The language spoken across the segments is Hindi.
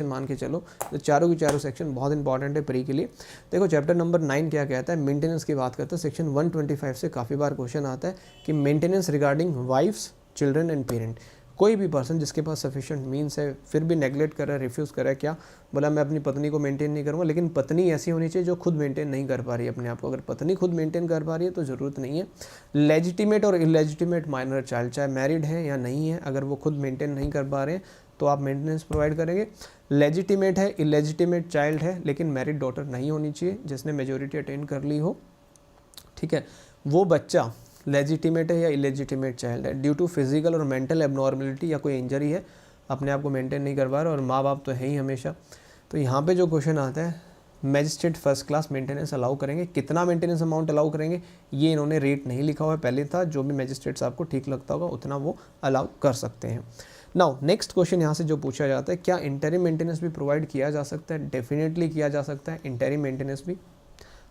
मान के चलो, तो चारों की चारों सेक्शन बहुत इंपॉर्टेंट है प्री के लिए। देखो चैप्टर नंबर 9 क्या कहता है, मेंटेनेंस की बात करता है। सेक्शन 125 से काफ़ी बार क्वेश्चन आता है कि maintenance regarding wives, children and parent. कोई भी पर्सन जिसके पास सफिशिएंट मीन्स है फिर भी नेगलेक्ट कर रहा है, रिफ्यूज़ कर रहा है, क्या बोला मैं अपनी पत्नी को मेंटेन नहीं करूँगा, लेकिन पत्नी ऐसी होनी चाहिए जो खुद मेंटेन नहीं कर पा रही है अपने आप को। अगर पत्नी खुद मेंटेन कर पा रही है तो ज़रूरत नहीं है। लेजिटिमेट और इलेजिटिमेट माइनर चाइल्ड, चाहे मैरिड है या नहीं है, अगर वो खुद मेंटेन नहीं कर पा रहे हैं तो आप मेंटेनेंस प्रोवाइड करेंगे। लेजिटिमेट है, इलेजिटिमेट चाइल्ड है लेकिन मैरिड डॉटर नहीं होनी चाहिए जिसने मेजोरिटी अटेंड कर ली हो, ठीक है, वो बच्चा लेजिटिमेट है या इलेजिटिमेट चाइल्ड है, ड्यू टू फिजिकल और मेंटल एबनॉर्मलिटी या कोई इंजरी है, अपने आप को मेंटेन नहीं कर पा रहा और माँ बाप तो है ही हमेशा। तो यहाँ पे जो क्वेश्चन आता है, magistrate first class maintenance allow करेंगे, कितना मेंटेनेंस अमाउंट अलाउ करेंगे ये इन्होंने रेट नहीं लिखा हुआ है, पहले था, जो भी मैजिस्ट्रेट्स आपको ठीक लगता होगा उतना वो अलाउ कर सकते हैं। नाउ नेक्स्ट क्वेश्चन यहाँ से जो पूछा जाता है, क्या इंटरिम मेंटेनेंस भी प्रोवाइड किया जा सकता है? डेफिनेटली किया जा सकता है इंटरिम मेंटेनेंस भी।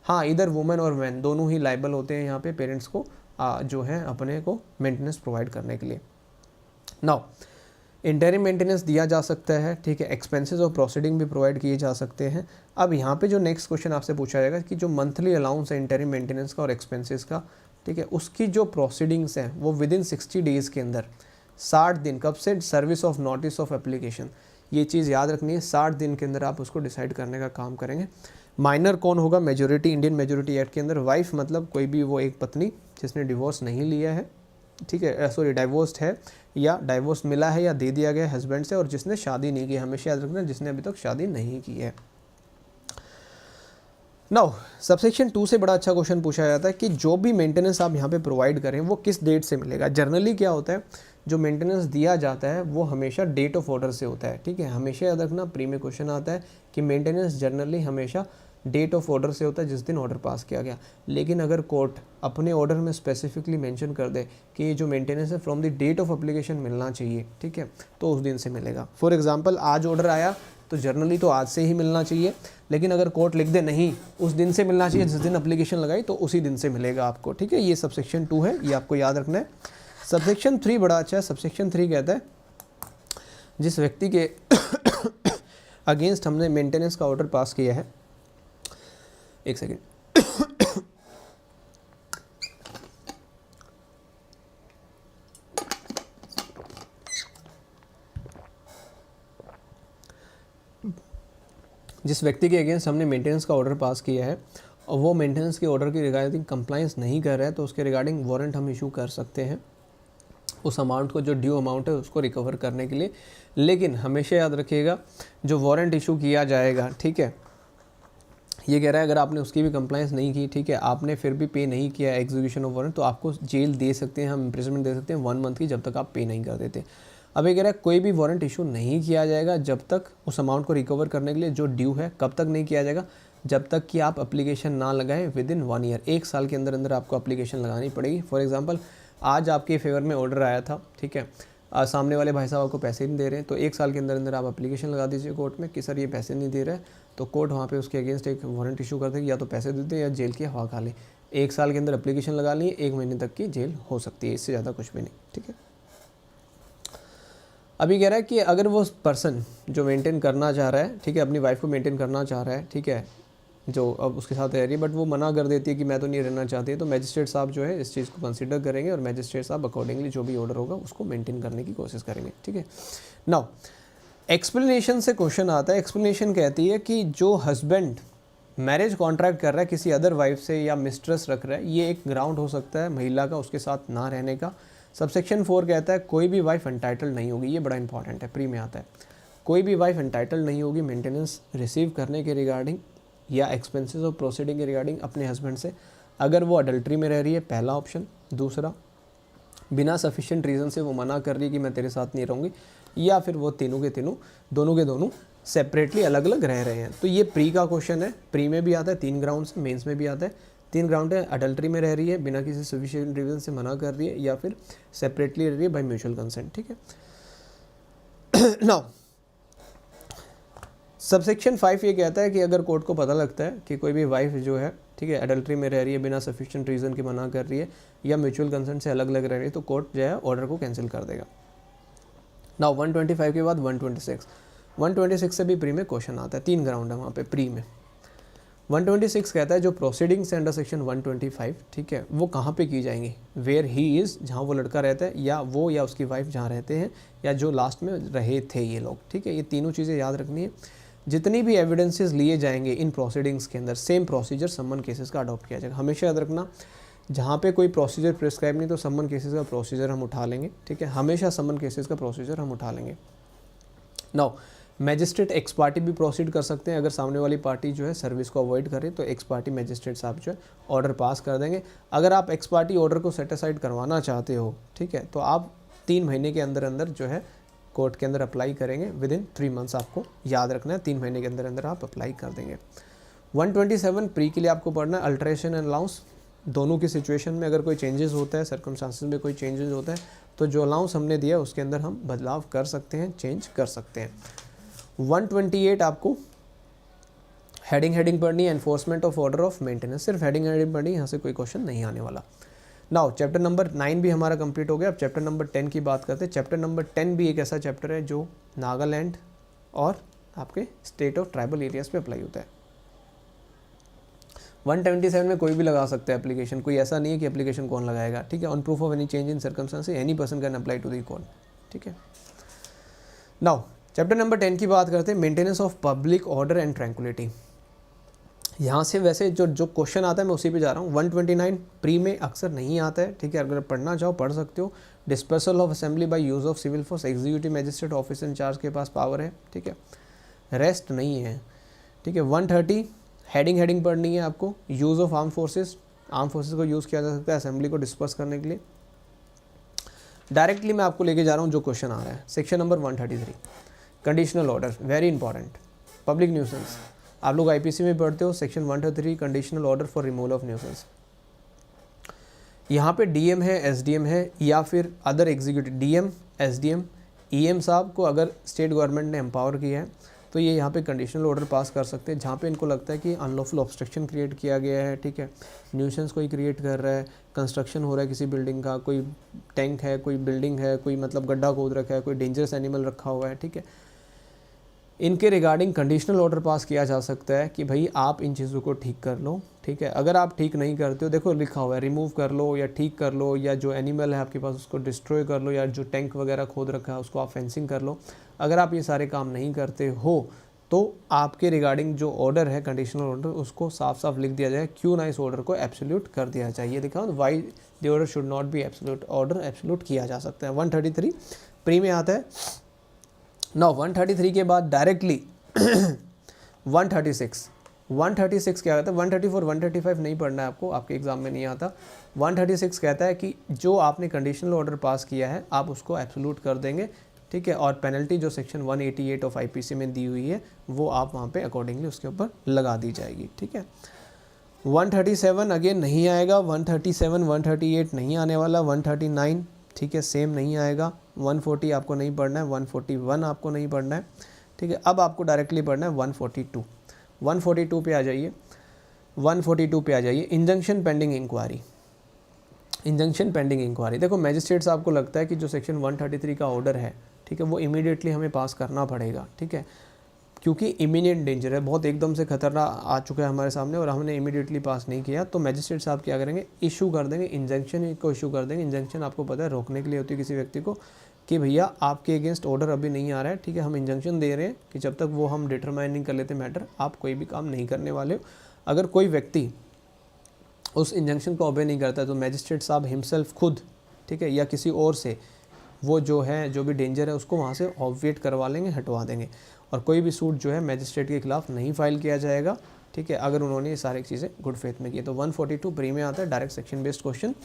हाँ, इधर वुमेन और मैन दोनों ही लाइबल होते हैं यहाँ पे पेरेंट्स को जो है अपने को मेंटेनेंस प्रोवाइड करने के लिए। नाउ इंटरिम मेंटेनेंस दिया जा सकता है, ठीक है, एक्सपेंसेस और प्रोसीडिंग भी प्रोवाइड किए जा सकते हैं। अब यहाँ पे जो नेक्स्ट क्वेश्चन आपसे पूछा जाएगा कि जो मंथली अलाउंस है इंटरिम मेंटेनेंस का और एक्सपेंसेस का, ठीक है, उसकी जो प्रोसीडिंग्स हैं वो विद इन 60 डेज़ के अंदर, 60 दिन, कब से? Service of notice of application, ये चीज़ याद रखनी है, 60 दिन के अंदर आप उसको डिसाइड करने का काम करेंगे। माइनर कौन होगा? मेजोरिटी, इंडियन मेजोरिटी एक्ट के अंदर वाइफ मतलब कोई भी वो एक पत्नी जिसने डिवोर्स नहीं लिया है, ठीक है, सॉरी डाइवोर्स्ड है या डाइवोर्स मिला है या दे दिया गया हस्बैंड से, और जिसने शादी नहीं की, हमेशा याद रखना जिसने अभी तक शादी नहीं की है। नाउ सबसेक्शन 2 से बड़ा अच्छा क्वेश्चन पूछा जाता है कि जो भी मेंटेनेंस आप यहाँ पे प्रोवाइड करें वो किस डेट से मिलेगा। जनरली क्या होता है, जो मेंटेनेंस दिया जाता है वो हमेशा डेट ऑफ ऑर्डर से होता है, ठीक है, हमेशा याद रखना, प्री में क्वेश्चन आता है कि मेंटेनेंस जनरली हमेशा डेट ऑफ ऑर्डर से होता है, जिस दिन ऑर्डर पास किया गया। लेकिन अगर कोर्ट अपने ऑर्डर में स्पेसिफिकली मेंशन कर दे कि ये जो मेंटेनेंस है from the date of application मिलना चाहिए, ठीक है, तो उस दिन से मिलेगा। फॉर एग्जांपल आज ऑर्डर आया तो जनरली तो आज से ही मिलना चाहिए, लेकिन अगर कोर्ट लिख दे नहीं उस दिन से मिलना चाहिए जिस दिन एप्लीकेशन लगाई, तो उसी दिन से मिलेगा आपको, ठीक है। ये सबसेक्शन 2 है, ये आपको याद रखना है। सबसेक्शन 3 बड़ा अच्छा है। सबसेक्शन 3 कहता है जिस व्यक्ति के अगेंस्ट हमने मेंटेनेंस का ऑर्डर पास किया है, एक सेकेंड, जिस व्यक्ति के अगेंस्ट हमने मेंटेनेंस का ऑर्डर पास किया है और वो मेंटेनेंस के ऑर्डर की रिगार्डिंग कंप्लाइंस नहीं कर रहा है, तो उसके रिगार्डिंग वारंट हम इशू कर सकते हैं उस अमाउंट को, जो ड्यू अमाउंट है उसको रिकवर करने के लिए। लेकिन हमेशा याद रखिएगा जो वारंट इशू किया जाएगा, ठीक है, ये कह रहा है अगर आपने उसकी भी कंप्लाइंस नहीं की, ठीक है, आपने फिर भी पे नहीं किया एग्जीक्यूशन ऑफ वारंट, तो आपको जेल दे सकते हैं, हम इम्प्रिजनमेंट दे सकते हैं 1 मंथ की, जब तक आप पे नहीं कर देते। अब ये कह रहा है कोई भी वारंट इशू नहीं किया जाएगा जब तक उस अमाउंट को रिकवर करने के लिए जो ड्यू है, कब तक नहीं किया जाएगा? जब तक कि आप एप्लीकेशन ना लगाएं विद इन 1 ईयर, 1 साल के अंदर अंदर आपको एप्लीकेशन लगानी पड़ेगी। फॉर एग्जांपल आज आपके फेवर में ऑर्डर आया था, ठीक है, सामने वाले भाई साहब आपको पैसे नहीं दे रहे हैं, तो 1 साल के अंदर अंदर आप एप्लीकेशन लगा दीजिए कोर्ट में कि सर ये पैसे नहीं दे रहे हैं, तो कोर्ट वहाँ पे उसके अगेंस्ट एक वारंट इशू कर देगी, या तो पैसे दे दे या जेल की हवा खा ले। 1 साल के अंदर एप्लीकेशन लगा ली, 1 महीने तक की जेल हो सकती है, इससे ज़्यादा कुछ भी नहीं, ठीक है। अभी कह रहा है कि अगर वो पर्सन जो मेंटेन करना चाह रहा है, ठीक है, अपनी वाइफ को मेंटेन करना चाह रहा है, ठीक है, जो अब उसके साथ रह रही है, बट वो मना कर देती है कि मैं तो नहीं रहना चाहती, तो मैजिस्ट्रेट साहब जो है इस चीज़ को कंसीडर करेंगे और मैजिस्ट्रेट साहब अकॉर्डिंगली जो भी ऑर्डर होगा उसको मेंटेन करने की कोशिश करेंगे, ठीक है। नाउ एक्सप्लेनेशन से क्वेश्चन आता है। एक्सप्लेनेशन कहती है कि जो हस्बैंड मैरिज कॉन्ट्रैक्ट कर रहा है किसी अदर वाइफ से या मिस्ट्रेस रख रहा है, ये एक ग्राउंड हो सकता है महिला का उसके साथ ना रहने का। सबसेक्शन 4 कहता है कोई भी वाइफ एंटाइटल्ड नहीं होगी, ये बड़ा इंपॉर्टेंट है, प्री में आता है, कोई भी वाइफ एंटाइटल्ड नहीं होगी मेंटेनेंस रिसीव करने के रिगार्डिंग या एक्सपेंसेस और प्रोसीडिंग के रिगार्डिंग अपने हस्बैंड से, अगर वो अडल्ट्री में रह रही है, पहला ऑप्शन। दूसरा, बिना सफिशिएंट रीज़न से वो मना कर रही है कि मैं तेरे साथ नहीं रहूँगी, या फिर वो तीनों के तीनों, दोनों के दोनों सेपरेटली अलग अलग रह रहे हैं। तो ये प्री का क्वेश्चन है, प्री में भी आता है 3 ग्राउंड से, मेंस में भी आता है 3 ग्राउंड है। अडल्ट्री में रह रही है, बिना किसी सफिशिएंट रीज़न से मना कर रही है, या फिर सेपरेटली रह रही है बाय म्यूचुअल कंसेंट, ठीक है। नाउ सबसेक्शन 5 ये कहता है कि अगर कोर्ट को पता लगता है कि कोई भी वाइफ जो है, ठीक है, अडल्ट्री में रह रही है, बिना सफिशिएंट रीज़न के मना कर रही है या म्यूचुअल कंसेंट से अलग अलग रह रही है, तो कोर्ट जो है ऑर्डर को कैंसिल कर देगा। नाउ 125 के बाद 126। 126 से भी प्री में क्वेश्चन आता है, 3 ग्राउंड है वहाँ पे प्री में। 126 कहता है जो प्रोसीडिंग्स अंडर सेक्शन 125, ठीक है, वो कहाँ पे की जाएंगी, वेयर ही इज़, जहाँ वो लड़का रहता है, या वो या उसकी वाइफ जहाँ रहते हैं, या जो लास्ट में रहे थे ये लोग, ठीक है। ये तीनों चीज़ें याद रखनी है। जितनी भी एविडेंसेस लिए जाएंगे इन प्रोसीडिंग्स के अंदर, सेम प्रोसीजर समन केसेस का अडॉप्ट किया जाएगा। हमेशा याद रखना, जहाँ पे कोई प्रोसीजर प्रिस्क्राइब नहीं तो समन केसेस का प्रोसीजर हम उठा लेंगे, ठीक है, हमेशा समन केसेस का प्रोसीजर हम उठा लेंगे। नाउ मैजिस्ट्रेट एक्स पार्टी भी प्रोसीड कर सकते हैं, अगर सामने वाली पार्टी जो है सर्विस को अवॉइड करे तो एक्स पार्टी मैजिस्ट्रेट साहब जो है ऑर्डर पास कर देंगे। अगर आप एक्स पार्टी ऑर्डर को सेटिसाइड करवाना चाहते हो, ठीक है, तो आप 3 महीने के अंदर अंदर जो है कोर्ट के अंदर अप्लाई करेंगे, विद इन 3 मंथ्स। आपको याद रखना है 3 महीने के अंदर अंदर आप अप्लाई कर देंगे। 127 प्री के लिए आपको पढ़ना है अल्टरेशन एंड अलाउंस। दोनों की सिचुएशन में अगर कोई चेंजेस होता है, सर्कमस्टांसेस में कोई चेंजेस होता है, तो जो अलाउंस हमने दिया उसके अंदर हम बदलाव कर सकते हैं, चेंज कर सकते हैं। 128 आपको हेडिंग पढ़नी है, enforcement of order of maintenance, सिर्फ हेडिंग पढ़नी है, यहाँ से कोई क्वेश्चन नहीं आने वाला। नाउ चैप्टर नंबर 9 भी हमारा कंप्लीट हो गया। अब चैप्टर नंबर 10 की बात करते हैं। चैप्टर नंबर 10 भी एक ऐसा चैप्टर है जो नागालैंड और आपके स्टेट ऑफ ट्राइबल एरियाज पे अप्लाई होता है। 127 में कोई भी लगा सकता है एप्लीकेशन, कोई ऐसा नहीं है कि एप्लीकेशन कौन लगाएगा, ठीक है। On proof of any change in circumstances any person can apply to the court, ठीक है। नाउ चैप्टर नंबर 10 की बात करते हैं, maintenance of public order and tranquillity. यहाँ से वैसे जो क्वेश्चन आता है मैं उसी पे जा रहा हूँ। 129 प्री में अक्सर नहीं आता है, ठीक है, अगर पढ़ना चाहो पढ़ सकते हो। Dispersal of assembly by use of civil force, executive magistrate officer in charge के पास पावर है, ठीक है, रेस्ट नहीं है, ठीक है। 130 हेडिंग पढ़नी है आपको, यूज़ ऑफ आर्म फोर्सेस को यूज़ किया जा सकता है असेंबली को डिस्पर्स करने के लिए। डायरेक्टली मैं आपको लेके जा रहा हूँ जो क्वेश्चन आ रहा है, section number 133 conditional order, very important. Public nuisance, आप लोग आईपीसी में पढ़ते हो, section 123 conditional order for removal of nuisance. यहाँ पे डीएम है, एसडीएम है, या फिर other executive, DM, SDM, EM साहब को अगर स्टेट गवर्नमेंट ने एम्पावर किया है तो ये यहाँ पे कंडीशनल ऑर्डर पास कर सकते हैं, जहाँ पे इनको लगता है कि अनलॉफुल ऑब्स्ट्रक्शन क्रिएट किया गया है, ठीक है, न्यूसेंस कोई क्रिएट कर रहा है, कंस्ट्रक्शन हो रहा है किसी बिल्डिंग का, कोई टैंक है, कोई बिल्डिंग है, कोई मतलब गड्ढा खोद रखा है, कोई डेंजरस एनिमल रखा हुआ है, ठीक है। इनके रिगार्डिंग कंडीशनल ऑर्डर पास किया जा सकता है कि भाई आप इन चीज़ों को ठीक कर लो, ठीक है। अगर आप ठीक नहीं करते हो, देखो लिखा हुआ है रिमूव कर लो या ठीक कर लो, या जो एनिमल है आपके पास उसको डिस्ट्रॉय कर लो, या जो टैंक वगैरह खोद रखा है उसको आप फेंसिंग कर लो। अगर आप ये सारे काम नहीं करते हो तो आपके रिगार्डिंग जो ऑर्डर है कंडीशनल ऑर्डर, उसको साफ साफ लिख दिया जाए, क्यों ना इस ऑर्डर को एब्सोल्यूट कर दिया जाए। ये दिखा why the order should not be absolute, order absolute किया जा सकता है। 133 प्री में आता है। नाउ 133 के बाद डायरेक्टली 136 क्या कहता है, 134 135 नहीं पढ़ना है आपको, आपके एग्जाम में नहीं आता। 136 कहता है कि जो आपने कंडीशनल ऑर्डर पास किया है आप उसको एब्सोल्यूट कर देंगे, ठीक है, और पेनल्टी जो सेक्शन 188 ऑफ आईपीसी में दी हुई है वो आप वहाँ पे अकॉर्डिंगली उसके ऊपर लगा दी जाएगी, ठीक है। 137 अगेन नहीं आएगा, 137 138 नहीं आने वाला, 139 ठीक है सेम नहीं आएगा, 140 आपको नहीं पढ़ना है, 141 आपको नहीं पढ़ना है, ठीक है। अब आपको डायरेक्टली पढ़ना है 142 पे आ जाइए, 142 पे आ जाइए। इंजंक्शन पेंडिंग इंक्वायरी, देखो मैजिस्ट्रेट साहब को लगता है कि जो सेक्शन 133 का ऑर्डर है, ठीक है, वो इमीडिएटली हमें पास करना पड़ेगा, ठीक है, क्योंकि इमीडिएट डेंजर है, बहुत एकदम से खतरा आ चुका है हमारे सामने और हमने इमीडिएटली पास नहीं किया, तो मैजिस्ट्रेट साहब क्या करेंगे, इशू कर देंगे, इंजंक्शन को इशू कर देंगे। इंजंक्शन आपको पता है रोकने के लिए होती है किसी व्यक्ति को कि भैया आपके अगेंस्ट ऑर्डर अभी नहीं आ रहा है, ठीक है, हम इंजंक्शन दे रहे हैं कि जब तक वो हम डिटरमाइन नहीं कर लेते मैटर, आप कोई भी काम नहीं करने वाले हो। अगर कोई व्यक्ति उस इंजंक्शन को ओबे नहीं करता है तो मैजिस्ट्रेट साहब हिमसेल्फ खुद, ठीक है, या किसी और से वो जो है जो भी डेंजर है उसको वहाँ से ऑब्विएट करवा लेंगे, हटवा देंगे, और कोई भी सूट जो है मैजिस्ट्रेट के खिलाफ नहीं फाइल किया जाएगा, ठीक है, अगर उन्होंने ये सारी चीज़ें गुड फेथ में की। तो 142 प्री में आता है, direct section based question.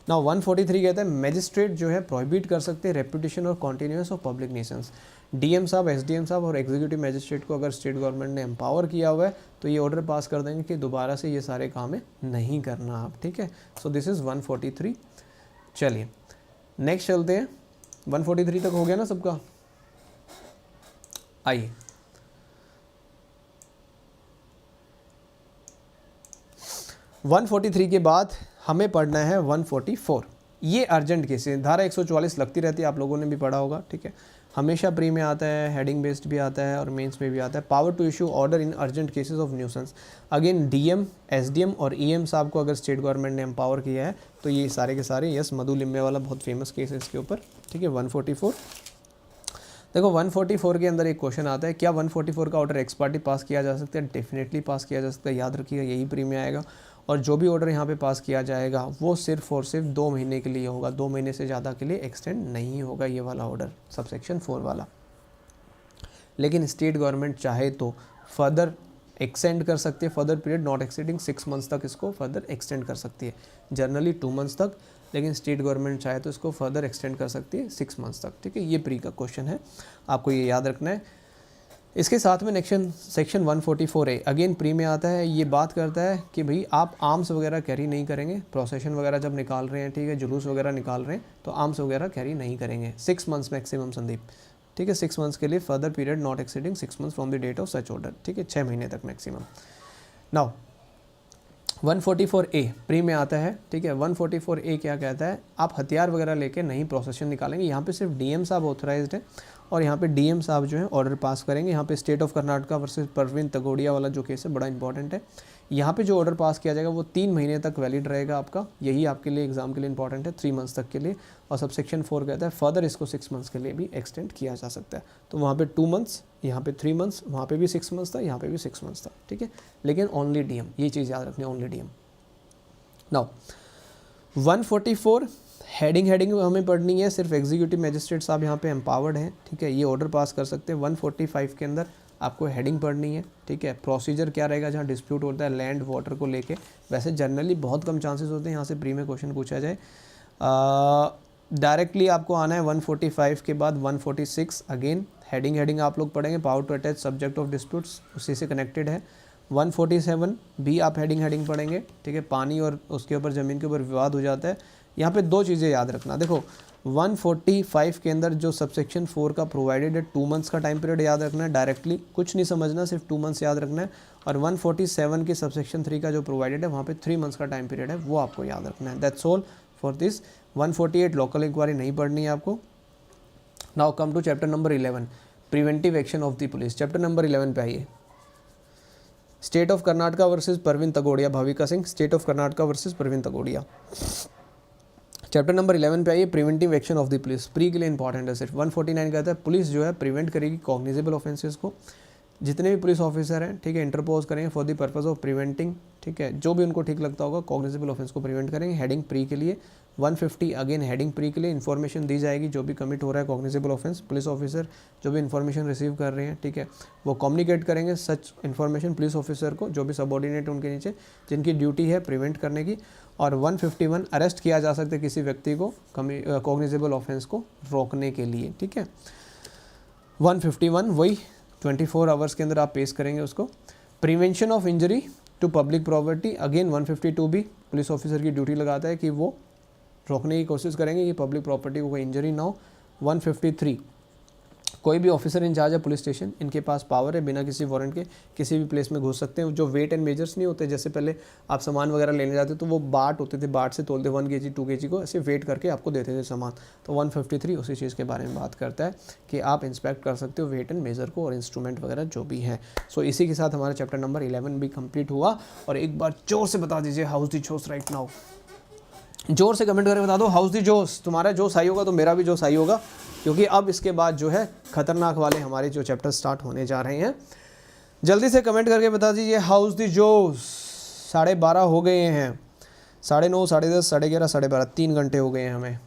Now 143 कहता है मैजिस्ट्रेट जो है प्रोहिबिट कर सकते हैं रेपुटेशन और continuous of public nuisance. DM साहब, एसडीएम साहब और एग्जीक्यूटिव मैजिस्ट्रेट को अगर स्टेट गवर्नमेंट ने एम्पावर किया हुआ है तो ये ऑर्डर पास कर देंगे कि दोबारा से ये सारे काम नहीं करना आप, ठीक है। So this is 143। चलिए नेक्स्ट चलते हैं, 143 तक हो गया ना सबका। आइए 143 के बाद हमें पढ़ना है 144। ये अर्जेंट केस है, धारा 144 लगती रहती है, आप लोगों ने भी पढ़ा होगा, ठीक है। हमेशा प्री में आता है, हेडिंग बेस्ड भी आता है और मेंस में भी आता है। Power to issue order in urgent cases of nuisance, again DM, SDM और ईएम साहब को अगर स्टेट गवर्नमेंट ने एम्पावर किया है तो ये सारे के सारे, यस मधु लिम्बे वाला बहुत फेमस केस है इसके ऊपर, ठीक है। 144, देखो 144 के अंदर एक क्वेश्चन आता है, क्या 144 का ऑर्डर एक्स पार्टी पास किया जा सकता है? डेफिनेटली पास किया जा सकता है, याद रखिएगा यही प्री में आएगा। और जो भी ऑर्डर यहाँ पे पास किया जाएगा वो सिर्फ और सिर्फ 2 महीने के लिए होगा, 2 महीने से ज़्यादा के लिए एक्सटेंड नहीं होगा ये वाला ऑर्डर, सबसेक्शन 4 वाला। लेकिन स्टेट गवर्नमेंट चाहे तो फर्दर एक्सटेंड कर सकती है, further period not exceeding 6 months तक इसको फर्दर एक्सटेंड कर सकती है, जनरली 2 मंथ्स तक, लेकिन स्टेट गवर्नमेंट चाहे तो इसको फर्दर एक्सटेंड कर सकती है 6 मंथ्स तक, ठीक है। ये प्री का क्वेश्चन है, आपको ये याद रखना है। इसके साथ में सेक्शन 144A अगेन प्री में आता है, ये बात करता है कि भाई आप आर्म्स वगैरह कैरी नहीं करेंगे, प्रोसेशन वगैरह जब निकाल रहे हैं, ठीक है, जुलूस वगैरह निकाल रहे हैं तो आर्म्स वगैरह कैरी नहीं करेंगे 6 मंथ्स मैक्सिमम संदीप, ठीक है। 6 मंथ्स के लिए further period not exceeding 6 months from the date of such order, ठीक है, 6 महीने तक मैक्सिमम। नाउ 144A प्री में आता है, ठीक है। 144A क्या कहता है, आप हथियार वगैरह लेके नहीं प्रोसेशन निकालेंगे, यहाँ पे सिर्फ डीएम साहब ऑथराइज्ड है और यहाँ पे डीएम साहब जो है ऑर्डर पास करेंगे। यहाँ पे state of Karnataka versus Praveen Togadia वाला जो केस है बड़ा इंपॉर्टेंट है, यहाँ पे जो ऑर्डर पास किया जाएगा वो 3 महीने तक वैलिड रहेगा आपका, यही आपके लिए एग्जाम के लिए इंपॉर्टेंट है, 3 मंथ्स तक के लिए। और सबसेक्शन 4 कहता है फर्दर इसको 6 मंथ्स के लिए भी एक्सटेंड किया जा सकता है, तो वहाँ पे 2 मंथ्स, यहाँ पे 3 मंथ्स, वहाँ पे भी 6 मंथ्स था, यहाँ पे भी 6 मंथ्स था, ठीक है, लेकिन ओनली डीएम, ये चीज़ याद रखनी है, ओनली डीएम। नाउ 144 हेडिंग हमें पढ़नी है, सिर्फ एग्जीक्यूटिव मैजिस्ट्रेट साहब यहाँ पे एम्पावर्ड हैं, ठीक है, ये ऑर्डर पास कर सकते हैं। 145 के अंदर आपको हेडिंग पढ़नी है, ठीक है। प्रोसीजर क्या रहेगा जहाँ डिस्प्यूट होता है लैंड वाटर को लेके, वैसे जनरली बहुत कम चांसेस होते हैं यहाँ से प्री में क्वेश्चन पूछा जाए। डायरेक्टली आपको आना है 145 के बाद 146, अगेन हेडिंग आप लोग पढ़ेंगे, power to attach subject of disputes उसी से कनेक्टेड है। 147 भी आप हेडिंग पढ़ेंगे, ठीक है, पानी और उसके ऊपर ज़मीन के ऊपर विवाद हो जाता है। यहाँ पे 2 चीज़ें याद रखना, देखो 145 के अंदर जो सबसेक्शन 4 का प्रोवाइडेड है 2 मंथ्स का टाइम पीरियड याद रखना है, डायरेक्टली कुछ नहीं समझना, सिर्फ 2 मंथ्स याद रखना है। और 147 के सबसेक्शन 3 का जो प्रोवाइडेड है वहाँ पे 3 मंथ्स का टाइम पीरियड है, वो आपको याद रखना है। That's all for this. 148 local inquiry नहीं पढ़नी है आपको। Now come to chapter number 11 preventive action of the police. Chapter number 11 पे आइए। State of Karnataka versus Praveen Togadia, Bhavika Singh, state of Karnataka versus Praveen Togadia. Chapter number 11 पे आइए, preventive action of the police, pre के लिए इंपॉर्टेंट है सिर्फ। 149 कहता है पुलिस जो है प्रिवेंट करेगी कॉग्निजेबल ऑफेंसेस को, जितने भी पुलिस ऑफिसर हैं, ठीक है, इंटरपोज करेंगे for the purpose of preventing, ठीक है, जो भी उनको ठीक लगता होगा कॉग्निजेबल ऑफेंस को प्रिवेंट करेंगे। हेडिंग प्री के लिए 150 अगेन हेडिंग प्री के लिए इन्फॉर्मेशन दी जाएगी, जो भी कमिट हो रहा है कॉग्निजेबल ऑफेंस, पुलिस ऑफिसर जो भी इन्फॉर्मेशन रिसीव कर रहे हैं, ठीक है, वो कम्युनिकेट करेंगे सच इन्फॉर्मेशन पुलिस ऑफिसर को, जो भी सबऑर्डिनेट उनके नीचे, जिनकी ड्यूटी है प्रिवेंट करने की। और 151 अरेस्ट किया जा सकता है किसी व्यक्ति को कॉग्निजेबल ऑफेंस को रोकने के लिए, ठीक है। 151 वही 24 आवर्स के अंदर आप पेश करेंगे उसको। Prevention of injury to public property, again 152 भी पुलिस ऑफिसर की ड्यूटी लगाता है कि वो रोकने की कोशिश करेंगे कि पब्लिक प्रॉपर्टी को कोई इंजरी ना हो। 153 कोई भी ऑफिसर इंचार्ज है पुलिस स्टेशन, इनके पास पावर है बिना किसी वारंट के किसी भी प्लेस में घुस सकते हैं। जो वेट एंड मेजर्स नहीं होते, जैसे पहले आप सामान वगैरह लेने जाते तो वो बाट होते थे, बाट से तोलते 1 kg 2 kg को, ऐसे वेट करके आपको देते थे सामान। तो 153 उसी चीज़ के बारे में बात करता है कि आप इंस्पेक्ट कर सकते हो वेट एंड मेजर को और इंस्ट्रूमेंट वगैरह जो भी है। सो इसी के साथ हमारा चैप्टर नंबर 11 भी कंप्लीट हुआ। और एक बार जोर से बता दीजिए हाउस दी जोश राइट नाउ, जोर से कमेंट करके बता दो हाउस दी जोश। तुम्हारा जोश आई होगा तो मेरा भी जोश आई होगा, क्योंकि अब इसके बाद जो है खतरनाक वाले हमारे जो चैप्टर स्टार्ट होने जा रहे हैं। जल्दी से कमेंट करके बता दीजिए हाउस दी जोश। 12:30 हो गए हैं, 9:30, 10:30, 11:30, 12:30, 3 घंटे हो गए हैं हमें,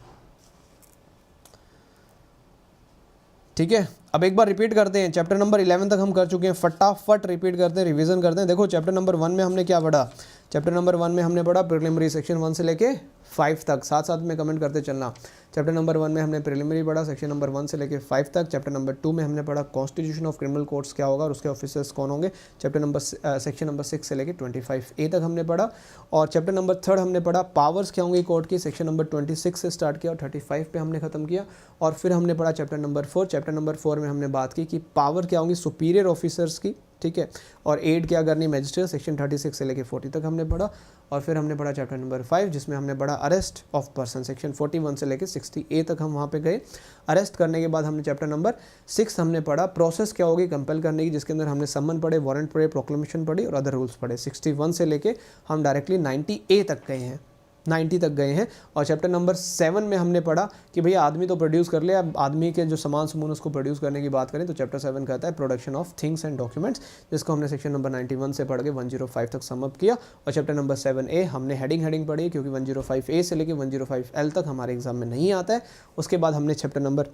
ठीक है। अब एक बार रिपीट करते हैं, चैप्टर नंबर 11 तक हम कर चुके हैं, फटाफट रिपीट करते हैं, रिवीजन करते हैं। देखो चैप्टर नंबर 1 में हमने क्या पढ़ा, चैप्टर नंबर 1 में हमने पढ़ा प्रिलिमिनरी सेक्शन 1 से लेके 5 तक, साथ साथ में कमेंट करते चलना। चैप्टर नंबर 1 में हमने प्रिलिमिनरी पढ़ा सेक्शन नंबर 1 से लेके 5 तक। चैप्टर नंबर 2 में हमने पढ़ा कॉन्स्टिट्यूशन ऑफ क्रिमिनल कोर्ट्स क्या होगा और उसके ऑफिसर्स कौन होंगे। चैप्टर नंबर सेक्शन नंबर 6 से लेके 25A तक हमने पढ़ा। और चैप्टर नंबर 3 हमने पढ़ा पावर्स क्या होंगी कोर्ट की, सेक्शन नंबर 26 से स्टार्ट किया और 35 पे हमने खत्म किया। और फिर हमने पढ़ा चैप्टर नंबर 4। चैप्टर नंबर 4 में हमने बात की कि पावर क्या होंगी सुपीरियर ऑफिसर्स की, ठीक है। और एड क्या करनी मैजिस्ट्रेट, सेक्शन 36 से लेके 40 तक हमने पढ़ा। और फिर हमने पढ़ा चैप्टर नंबर 5 जिसमें हमने पढ़ा अरेस्ट ऑफ पर्सन, सेक्शन 41 से लेके 60A तक हम वहाँ पे गए। अरेस्ट करने के बाद हमने चैप्टर नंबर 6 हमने पढ़ा प्रोसेस क्या होगी कंपेल करने की, जिसके अंदर हमने सम्मन पढ़े, वारंट पढ़े, प्रोक्लेमेशन पढ़ी और अदर रूल्स पढ़े। 61 से लेके हम डायरेक्टली 90A तक गए हैं, 90 तक गए हैं। और चैप्टर नंबर 7 में हमने पढ़ा कि भैया आदमी तो प्रोड्यूस कर लिया, अब आदमी के जो सामान समून उसको प्रोड्यूस करने की बात करें तो चैप्टर 7 कहता है production of things and documents, जिसको हमने सेक्शन नंबर 91 से पढ़ के 105 तक समअप किया। और चैप्टर नंबर 7A हमने हेडिंग पढ़ी क्योंकि 105A से लेके 105L तक हमारे एग्जाम में नहीं आता है। उसके बाद हमने चैप्टर नंबर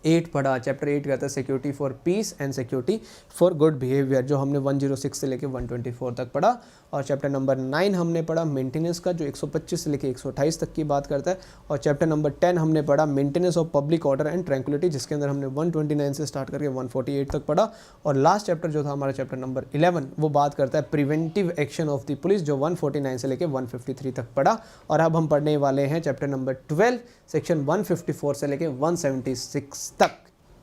8 पढ़ा, चैप्टर 8 कहता है security for piece and security for good behaviour, जो हमने 106 से लेके 124 तक पढ़ा। और चैप्टर नंबर 9 हमने पढ़ा मेंटेनेंस का, जो 125 से लेके 128 तक की बात करता है। और चैप्टर नंबर 10 हमने पढ़ा maintenance of public order and tranquillity, जिसके अंदर हमने 129 से स्टार्ट करके 148 तक पढ़ा। और लास्ट चैप्टर जो था हमारा चैप्टर नंबर 11 वो बात करता है preventive action of the police, जो 149 से लेके 153 तक पढ़ा। और अब हम पढ़ने वाले हैं चैप्टर नंबर 12 सेक्शन 154 से लेके 176 तक।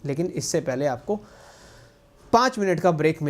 लेकिन इससे पहले आपको 5 मिनट का ब्रेक मिले।